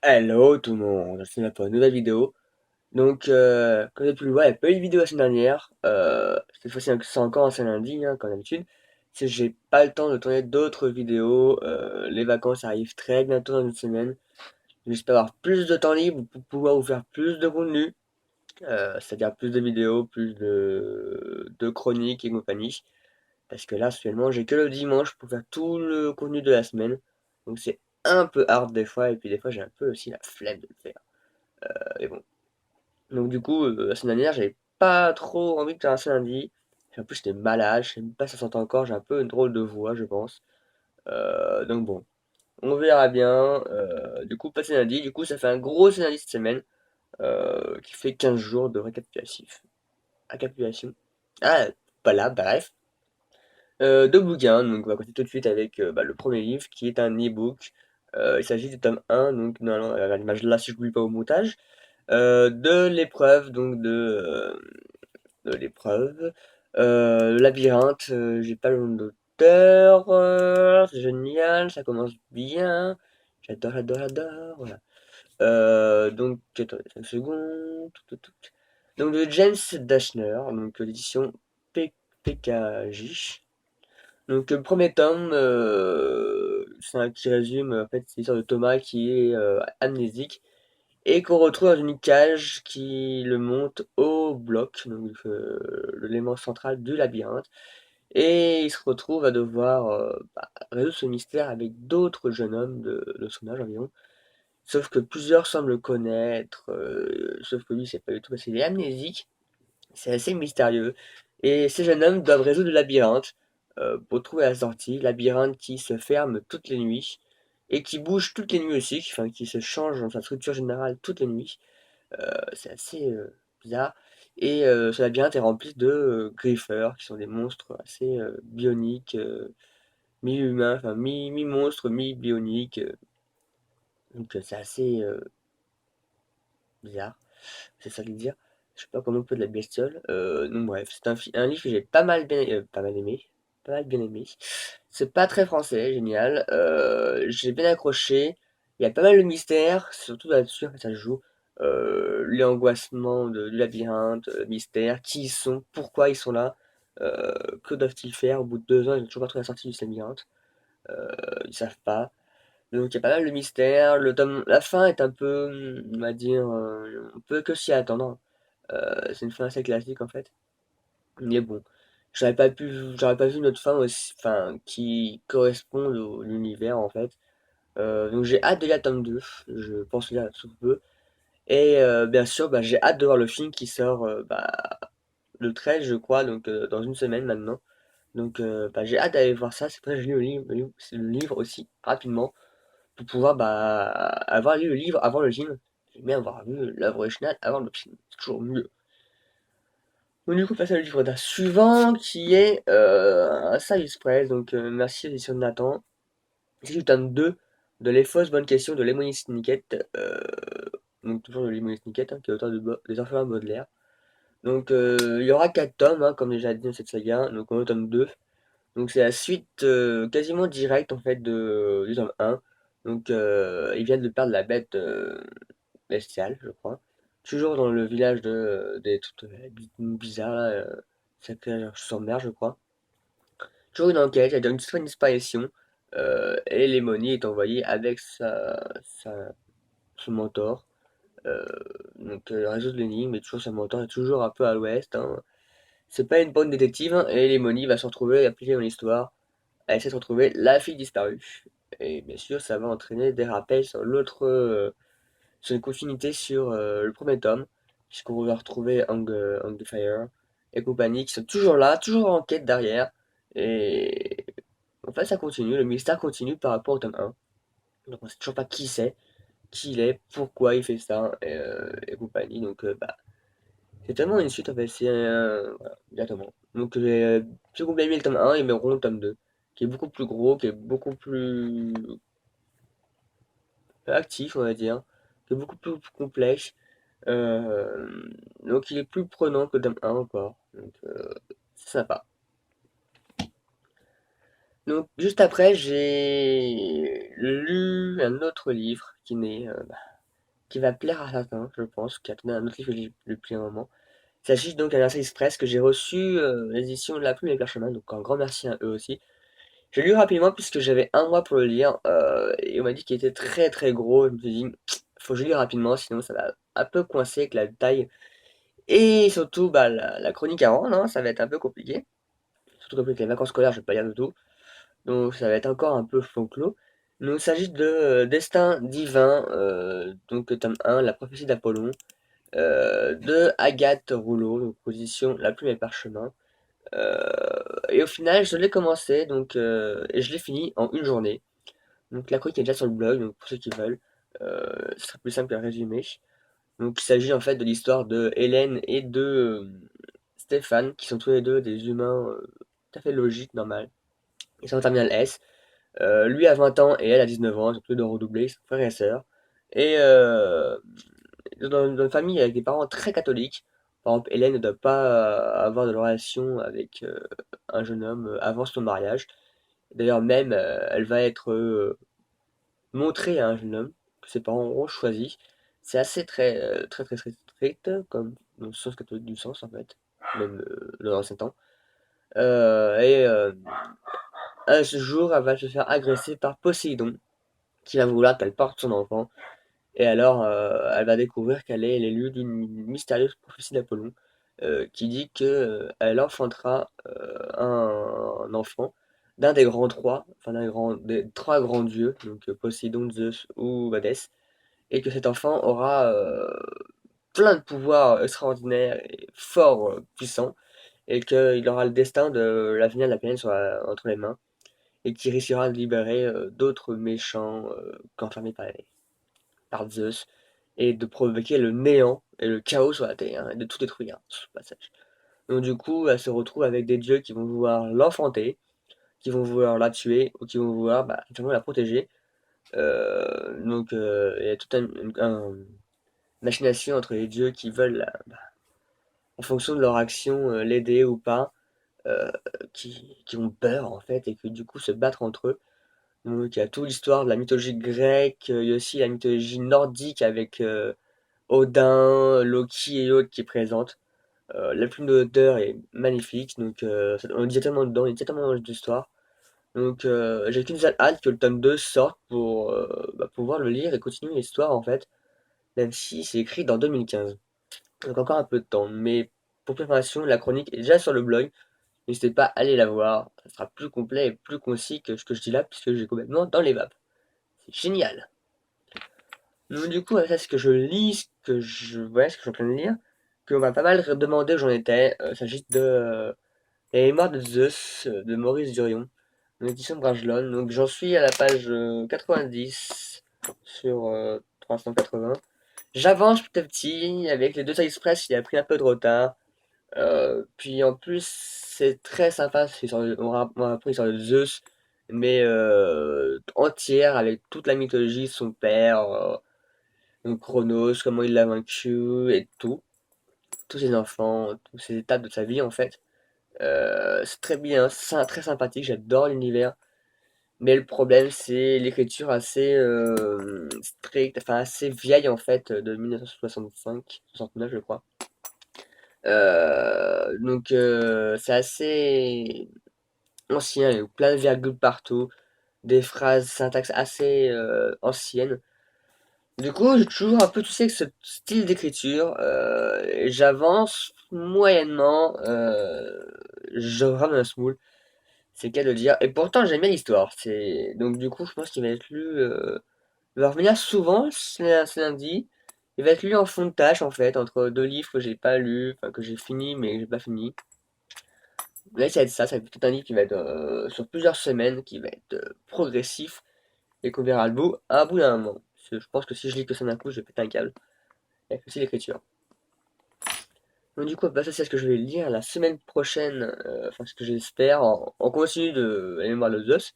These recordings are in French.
Hello tout le monde, c'est là pour une nouvelle vidéo. Donc, comme vous avez pu le voir, il n'y a pas eu de vidéo la semaine dernière. Cette fois-ci, c'est encore un seul lundi, hein, comme d'habitude. C'est que j'ai pas le temps de tourner d'autres vidéos. Les vacances arrivent très bientôt dans une semaine. J'espère avoir plus de temps libre pour pouvoir vous faire plus de contenu. C'est-à-dire plus de vidéos, plus de chroniques et compagnie. Parce que là, actuellement, j'ai que le dimanche pour faire tout le contenu de la semaine. Donc c'est un peu hard des fois, et puis des fois j'ai un peu aussi la flemme de le faire. Et bon. Donc du coup, la semaine dernière, j'avais pas trop envie de faire un seul lundi. En plus, j'étais malade, je sais même pas si ça s'entend encore, j'ai un peu une drôle de voix, je pense. Donc bon, on verra bien. Du coup, pas ce lundi, du coup, ça fait un gros lundi cette semaine, qui fait 15 jours de récapitulatif. Récapitulation. Ah, pas là, bref. Deux bouquins, donc on va commencer tout de suite avec le premier livre, qui est un e-book. Il s'agit du tome un, donc normalement, à l'image là, si je n'oublie pas au montage. De l'épreuve, donc de l'épreuve. Le labyrinthe, j'ai pas le nom d'auteur. C'est génial, ça commence bien. J'adore, j'adore, j'adore. Voilà. Donc, attendez 5 secondes. Donc, de James Dashner, donc l'édition PKJ. Donc, le premier tome, c'est un qui résume en fait, c'est l'histoire de Thomas qui est amnésique et qu'on retrouve dans une cage qui le monte au bloc, donc l'élément central du labyrinthe. Et il se retrouve à devoir résoudre ce mystère avec d'autres jeunes hommes de son âge environ. Sauf que plusieurs semblent le connaître, sauf que lui, c'est pas du tout parce qu'il est amnésique. C'est assez mystérieux. Et ces jeunes hommes doivent résoudre le labyrinthe pour trouver la sortie. Labyrinthe qui se ferme toutes les nuits et qui bouge toutes les nuits aussi, enfin qui se change dans sa structure générale toutes les nuits. C'est assez bizarre. Et ce labyrinthe est rempli de griffeurs, qui sont des monstres assez bioniques, mi-humains, enfin mi-monstres, mi-bioniques. Donc c'est assez bizarre, c'est ça de dire. Je sais pas comment on peut de la bestiole. Donc bref, c'est un livre que j'ai pas mal aimé. Pas mal bien aimé. C'est pas très français, génial. J'ai bien accroché. Il y a pas mal de mystères, surtout là-dessus, ça se joue. Les angoissements du labyrinthe, mystère, qui ils sont, pourquoi ils sont là, que doivent-ils faire au bout de 2 ans, ils n'ont toujours pas trouvé la sortie du labyrinthe. Ils savent pas. Donc il y a pas mal de mystères. La fin est un peu, on va dire, on peut que s'y attendre. C'est une fin assez classique en fait. Mais bon, j'aurais pas vu une autre fin aussi, enfin, qui corresponde à l'univers en fait. Donc j'ai hâte de lire le tome 2, je pense lire sous peu. Et bien sûr, j'ai hâte de voir le film qui sort le 13, je crois, donc dans une semaine maintenant. Donc j'ai hâte d'aller voir ça. C'est pour ça que je lis le livre aussi rapidement pour pouvoir avoir lu le livre avant le film. J'aime bien avoir lu l'œuvre originale avant le film. C'est toujours mieux. Donc du coup, passer au livre d'un suivant qui est un Side Express. Donc merci édition de Nathan. C'est le tome 2 de Les fausses bonnes questions de Lemony Snicket. Donc toujours de Lemony Snicket, hein, qui est auteur des Orphelins Baudelaire. Donc il y aura 4 tomes, hein, comme déjà dit dans cette saga. Donc on est au tome 2. Donc c'est la suite quasiment directe en fait du tome 1. Donc ils viennent de perdre la bête bestiale, je crois. Toujours dans le village des trucs bizarres là. Ça s'appelle sur mer, je crois. Toujours une enquête, il y a une disparition. Et Lemony est envoyé avec son mentor. Euh, donc résoudre l'énigme, mais toujours son mentor est toujours un peu à l'ouest, hein. C'est pas une bonne détective, hein, et Lemony va se retrouver impliqué dans l'histoire à essayer de retrouver la fille disparue. Et bien sûr, ça va entraîner des rappels sur sur une continuité sur le premier tome, puisqu'on va retrouver Hang the Fire et compagnie qui sont toujours là, toujours en quête derrière. Et en fait, ça continue, le mystère continue par rapport au tome 1. Donc on sait toujours pas qui c'est, qui il est, pourquoi il fait ça, et compagnie. Donc c'est tellement une suite en fait, c'est voilà, exactement. Donc ceux qui ont bien aimé le tome 1, ils verront le tome 2, qui est beaucoup plus gros, qui est beaucoup plus actif, on va dire, qui est beaucoup plus complexe. Donc il est plus prenant que le tome 1 encore. Donc c'est sympa. Donc juste après, j'ai lu un autre livre qui n'est qui va plaire à certains, je pense, qui attendait un autre livre que j'ai lu depuis un moment. Il s'agit donc d'un Express que j'ai reçu l'édition de La Plume et le Parchemin, donc un grand merci à eux aussi. J'ai lu rapidement puisque j'avais un mois pour le lire et on m'a dit qu'il était très très gros. Je me suis dit, faut que je lis rapidement, sinon ça va un peu coincer avec la taille. Et surtout, bah, la chronique à rendre, hein, ça va être un peu compliqué. Surtout qu'avec les vacances scolaires, je vais pas lire du tout. Donc ça va être encore un peu folklore. Donc il s'agit de Destin divin, donc tome 1, La prophétie d'Apollon, de Agathe Rouleau, donc position La Plume et le Parchemin. Et au final, je l'ai commencé, donc, et je l'ai fini en une journée. Donc la chronique est déjà sur le blog, donc pour ceux qui veulent, ce sera plus simple qu'un résumé. Donc il s'agit en fait de l'histoire de Hélène et de Stéphane, qui sont tous les deux des humains tout à fait logiques, normal. Ils sont en terminale S. Lui a 20 ans et elle a 19 ans, ils sont tous les deux redoublés, ils sont frères et sœurs. Et dans une famille avec des parents très catholiques. Par exemple, Hélène ne doit pas avoir de relation avec un jeune homme avant son mariage. D'ailleurs, même, elle va être montrée à un jeune homme que ses parents auront choisi. C'est assez très strict, comme dans le sens catholique du sens, en fait, même dans l'ancien temps. Et un jour, elle va se faire agresser par Poséidon, qui va vouloir qu'elle porte son enfant. Et alors, elle va découvrir qu'elle est l'élu d'une mystérieuse prophétie d'Apollon, qui dit que, elle enfantera, un enfant d'un des grands 3, enfin des 3 grands dieux, donc Poséidon, Zeus ou Hadès, et que cet enfant aura, plein de pouvoirs extraordinaires et fort, puissants, et qu'il aura le destin de l'avenir de la planète entre les mains, et qui risquera de libérer, d'autres méchants, qu'enfermés par Zeus et de provoquer le néant et le chaos sur la Terre, hein, et de tout détruire sur ce passage. Donc du coup, elle se retrouve avec des dieux qui vont vouloir l'enfanter, qui vont vouloir la tuer, ou qui vont vouloir simplement la protéger. Il y a toute une machination entre les dieux qui veulent, en fonction de leur action, l'aider ou pas, euh, qui ont peur en fait, et que du coup se battre entre eux. Donc il y a toute l'histoire de la mythologie grecque, il y a aussi la mythologie nordique avec Odin, Loki et autres qui présentent. La plume de l'auteur est magnifique, donc on dit tellement dedans, il y a tellement d'histoire. Donc j'ai qu'une seule hâte que le tome 2 sorte pour pouvoir le lire et continuer l'histoire en fait, même si c'est écrit dans 2015. Donc encore un peu de temps, mais pour plus d'informations, la chronique est déjà sur le blog. N'hésitez pas à aller la voir, ça sera plus complet et plus concis que ce que je dis là, puisque j'ai complètement dans les vapes. C'est génial! Donc du coup, ça, ce que je lis, ce que je suis en train de lire, qu'on m'a pas mal demandé où j'en étais. Il s'agit de Les Mémoires de Zeus de Maurice Durion, une édition Bragelonne. Donc j'en suis à la page 90 sur 380. J'avance petit à petit avec les deux Tailles Express, il a pris un peu de retard. Puis en plus, c'est très sympa, on a appris sur de Zeus, mais entière avec toute la mythologie, son père. Donc Chronos, comment il l'a vaincu et tout. Tous ses enfants, toutes ces étapes de sa vie en fait. C'est très bien, c'est très sympathique, j'adore l'univers. Mais le problème c'est l'écriture assez stricte, enfin assez vieille en fait, de 1965, 69 je crois. C'est assez ancien, il y a plein de virgules partout, des phrases, syntaxe assez anciennes. Du coup, j'ai toujours un peu, tu sais, ce style d'écriture. Et j'avance moyennement. Je rame un smoule. C'est le cas de le dire. Et pourtant, j'aime bien l'histoire. Donc, du coup, je pense qu'il va être lu. Il va revenir souvent, c'est lundi. Il va être lu en fond de tâche, en fait, entre deux livres que j'ai pas lus, enfin, que j'ai fini, mais que j'ai pas fini. Là, ça va être ça. Ça va être peut-être un livre qui va être sur plusieurs semaines, qui va être progressif, et qu'on verra le bout à bout d'un moment. Parce que je pense que si je lis que ça d'un coup, je vais péter un câble. Avec aussi l'écriture. Donc du coup, ça c'est ce que je vais lire la semaine prochaine, enfin ce que j'espère, en continu de La Mémoire de Zeus.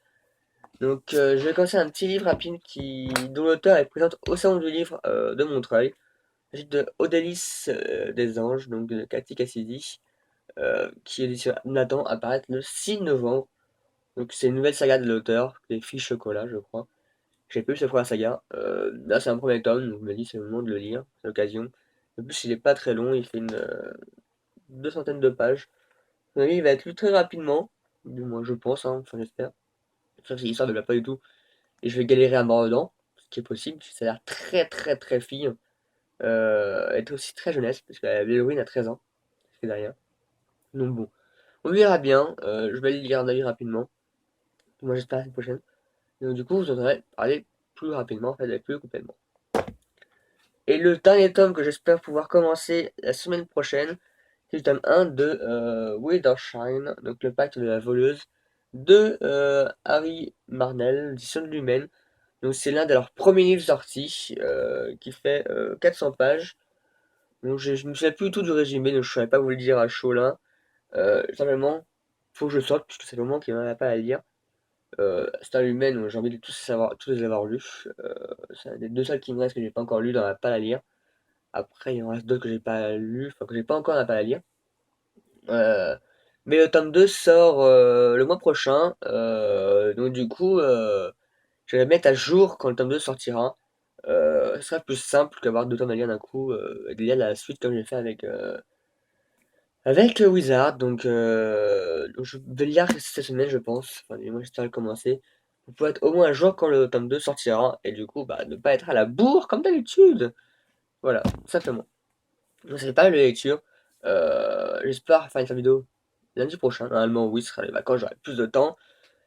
Donc je vais commencer un petit livre rapide dont l'auteur est présente au salon du livre de Montreuil. Il s'agit de Odélis des Anges, donc de Cathy Cassidy, qui est édition Nathan apparaître le 6 novembre. Donc c'est une nouvelle saga de l'auteur, les filles chocolat je crois. J'ai pas lu Sakura Saga. Là, c'est un premier tome, donc je me dis c'est le moment de le lire, c'est l'occasion. En plus, il est pas très long, il fait une deux centaines de pages. À mon avis, il va être lu très rapidement, du moins je pense, hein, enfin j'espère. Sauf si l'histoire ne me plaît pas du tout, et je vais galérer à mort dedans, ce qui est possible, parce que ça a l'air très très très fille. Elle est aussi très jeunesse, parce que l'héroïne a 13 ans, c'est derrière. Donc bon, on verra bien, je vais le lire d'avis rapidement. Moi j'espère la semaine prochaine. Donc du coup, vous entendrez parler plus rapidement, en fait, avec plus complètement. Et le dernier tome que j'espère pouvoir commencer la semaine prochaine, c'est le tome 1 de Withershine's, donc le pacte de la voleuse, de Harry Marnell, édition de l'Humaine. Donc c'est l'un de leurs premiers livres sortis, qui fait 400 pages. Donc je me souviens plus du tout du résumé, donc je ne saurais pas vous le dire à chaud là. Simplement, faut que je sorte, puisque c'est le moment qu'il n'y en a pas à lire. C'est un Humaine, donc j'ai envie de tous les avoir lus. C'est un des deux seuls qui me restent que j'ai pas encore lu dans la palle à lire. Après, il en reste d'autres que j'ai pas lus, enfin que j'ai pas encore dans la palle à lire. Euh, mais le tome 2 sort le mois prochain, donc du coup, je vais le mettre à jour quand le tome 2 sortira. Ce sera plus simple qu'avoir deux tomes à lire d'un coup, et de lire la suite comme j'ai fait avec Wizard. Donc je vais le lire cette semaine, je pense. Enfin, du moins, j'espère le commencer. Pour être au moins à jour quand le tome 2 sortira, et du coup, bah, ne pas être à la bourre comme d'habitude. Voilà, simplement. Donc, ça fait pas mal de lecture. J'espère faire une vidéo lundi prochain. Normalement, oui, ce sera les vacances, j'aurai plus de temps.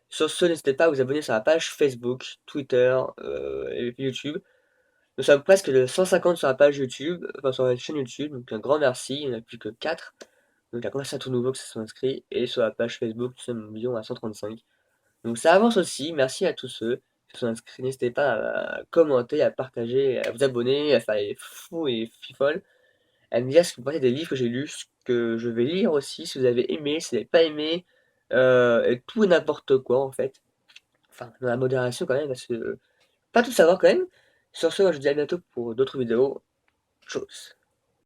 Sur ce, n'hésitez pas à vous abonner sur la page Facebook, Twitter et YouTube. Nous sommes presque de 150 sur la page YouTube, enfin sur la chaîne YouTube, donc un grand merci, il n'y en a plus que 4. Donc il y a commencé à tout nouveau qui se sont inscrits, et sur la page Facebook, nous sommes environ à 135. Donc ça avance aussi, merci à tous ceux qui se sont inscrits, n'hésitez pas à commenter, à partager, à vous abonner, à faire les fous et fifolles, à me dire ce que vous pensez des livres que j'ai lus, ce que je vais lire aussi, si vous avez aimé, si vous n'avez pas aimé, et tout et n'importe quoi en fait. Enfin, dans la modération quand même, parce que pas tout savoir quand même. Sur ce, moi je vous dis à bientôt pour d'autres vidéos. Tchuss.